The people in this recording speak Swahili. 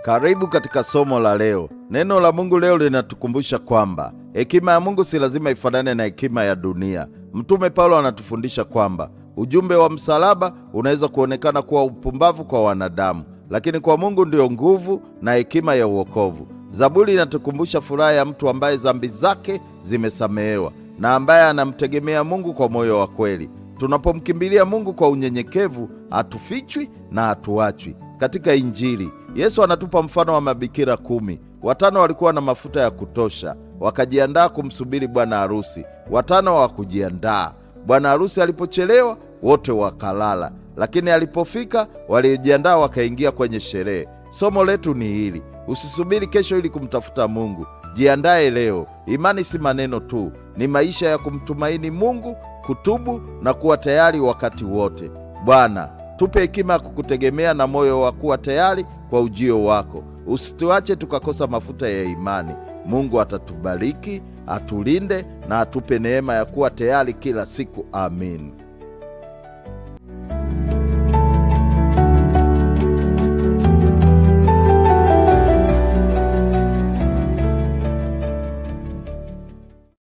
Karibu katika somo la leo. Neno la Mungu leo linatukumbusha kwamba hekima ya Mungu si lazima ifanane na hekima ya dunia. Mtume Paulo anatufundisha kwamba ujumbe wa msalaba unaweza kuonekana kuwa upumbavu kwa wanadamu, lakini kwa Mungu ndio nguvu na hekima ya uokovu. Zaburi inatukumbusha furaha ya mtu ambaye dhambi zake zimesamehewa na ambaye anamtegemea Mungu kwa moyo wa kweli. Tunapomkimbilia Mungu kwa unyenyekevu, hatufichwi na hatuachwi. Katika Injili, Yesu anatupa mfano wa mabikira 10. 5 walikuwa na mafuta ya kutosha, wakajiandaa kumsubiri bwana harusi. 5 hawakujiandaa. Bwana harusi alipochelewa, wote wakalala, lakini alipofika, waliojiandaa wakaingia kwenye sherehe. Somo letu ni hili: usisubiri kesho ili kumtafuta Mungu. Jiandae leo. Imani si maneno tu, ni maisha ya kumtumaini Mungu, kutubu na kuwa tayari wakati wote. Bwana, tupe hekima ya kukutegemea na moyo wa kuwa tayari kwa ujio wako. Usituache tukakosa mafuta ya imani. Mungu atatubariki, atulinde na atupe neema ya kuwa tayari kila siku. Amin.